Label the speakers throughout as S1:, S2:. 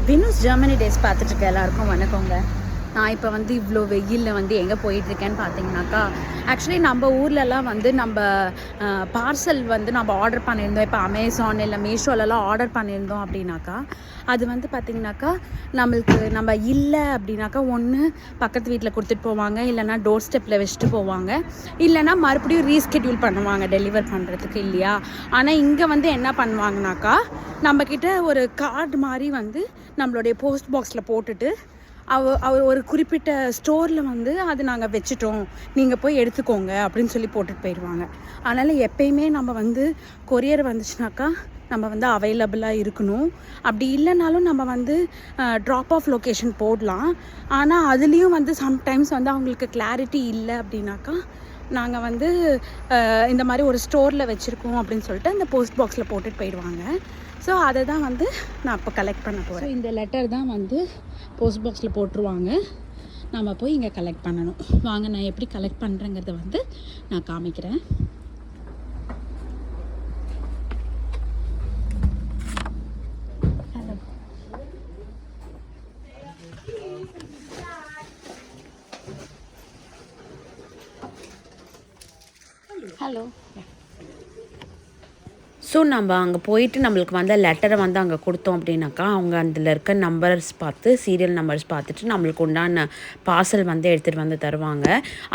S1: வினூஸ் Germany days பார்த்துட்ருக்க எல்லாருக்கும் வணக்கங்க. நான் இப்போ வந்து இவ்வளோ வெயிலில் வந்து எங்கே போயிட்டுருக்கேன்னு பார்த்தீங்கன்னாக்கா, ஆக்சுவலி நம்ம ஊர்லலாம் வந்து நம்ம பார்சல் வந்து நம்ம ஆர்டர் பண்ணியிருந்தோம். இப்போ அமேசான் இல்லை மீஷோலலாம் ஆர்டர் பண்ணியிருந்தோம் அப்படின்னாக்கா, அது வந்து பார்த்திங்கனாக்கா நம்ம இல்லை அப்படின்னாக்கா ஒன்று பக்கத்து வீட்டில் கொடுத்துட்டு போவாங்க, இல்லைனா டோர் ஸ்டெப்பில் வச்சுட்டு போவாங்க, இல்லைனா மறுபடியும் ரீஸ்கெட்யூல் பண்ணுவாங்க டெலிவர் பண்ணுறதுக்கு இல்லையா. ஆனால் இங்கே வந்து என்ன பண்ணுவாங்கனாக்கா, நம்மக்கிட்ட ஒரு கார்டு மாதிரி வந்து நம்மளுடைய போஸ்ட் பாக்ஸில் போட்டுட்டு அவர் ஒரு குறிப்பிட்ட ஸ்டோரில் வந்து அது நாங்கள் வச்சுட்டோம், நீங்கள் போய் எடுத்துக்கோங்க அப்படின்னு சொல்லி போட்டுட்டு போயிடுவாங்க. அதனால் எப்பயுமே நம்ம வந்து கொரியர் வந்துச்சுனாக்கா நம்ம வந்து அவைலபிளாக இருக்கணும். அப்படி இல்லைனாலும் நம்ம வந்து ட்ராப் ஆஃப் லொக்கேஷன் போடலாம். ஆனால் அதுலேயும் வந்து சம்டைம்ஸ் வந்து அவங்களுக்கு கிளாரிட்டி இல்லை அப்படின்னாக்கா நாங்கள் வந்து இந்த மாதிரி ஒரு ஸ்டோரில் வச்சுருக்கோம் அப்படின்னு சொல்லிட்டு அந்த போஸ்ட் பாக்ஸில் போட்டுட்டு போயிடுவாங்க. ஸோ அதை தான் வந்து நான் இப்போ கலெக்ட் பண்ண போகிறேன். இந்த லெட்டர் தான் வந்து போஸ்ட் பாக்ஸில் போட்டுருவாங்க, நம்ம போய் இங்கே கலெக்ட் பண்ணணும். வாங்க நான் எப்படி கலெக்ட் பண்ணுறேங்கிறத வந்து நான் காமிக்கிறேன். ஹலோ.
S2: ஸோ நம்ம அங்கே போயிட்டு நம்மளுக்கு வந்த லெட்டரை வந்து அங்கே கொடுத்தோம் அப்படின்னாக்கா, அவங்க அதில் இருக்க நம்பர்ஸ் பார்த்து சீரியல் நம்பர்ஸ் பார்த்துட்டு நம்மளுக்கு உண்டான பார்சல் வந்து எடுத்துகிட்டு வந்து தருவாங்க.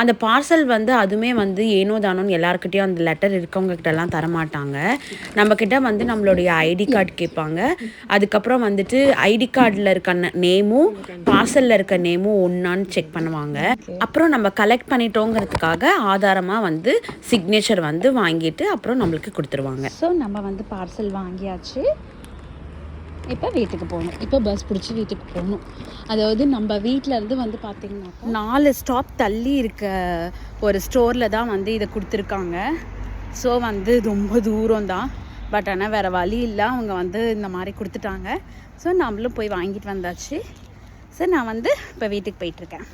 S2: அந்த பார்சல் வந்து அதுவுமே வந்து ஏனோ தானோன்னு எல்லாருக்கிட்டையும் அந்த லெட்டர் இருக்கவங்கக்கிட்டலாம் தரமாட்டாங்க. நம்மக்கிட்ட வந்து நம்மளுடைய ஐடி கார்டு கேட்பாங்க. அதுக்கப்புறம் வந்துட்டு ஐடி கார்டில் இருக்க நேமும் பார்சலில் இருக்க நேமும் ஒன்றான்னு செக் பண்ணுவாங்க. அப்புறம் நம்ம கலெக்ட் பண்ணிட்டோங்கிறதுக்காக ஆதாரமாக வந்து சிக்னேச்சர் வந்து வாங்கிட்டு அப்புறம் நம்மளுக்கு கொடுத்துருவாங்க.
S1: ஸோ நம்ம வந்து பார்சல் வாங்கியாச்சு. இப்போ வீட்டுக்கு போகணும். இப்போ பஸ் பிடிச்சி வீட்டுக்கு போகணும். அதாவது நம்ம வீட்டிலேருந்து வந்து பார்த்திங்கனாக்கா 4 ஸ்டாப் தள்ளி இருக்க ஒரு ஸ்டோரில் தான் வந்து இதை கொடுத்துருக்காங்க. ஸோ வந்து ரொம்ப தூரம் தான், பட் ஆனால் வேறு வழி இல்லை, அவங்க வந்து இந்த மாதிரி கொடுத்துட்டாங்க. ஸோ நம்மளும் போய் வாங்கிட்டு வந்தாச்சு. ஸோ நான் வந்து இப்போ வீட்டுக்கு போயிட்டுருக்கேன்.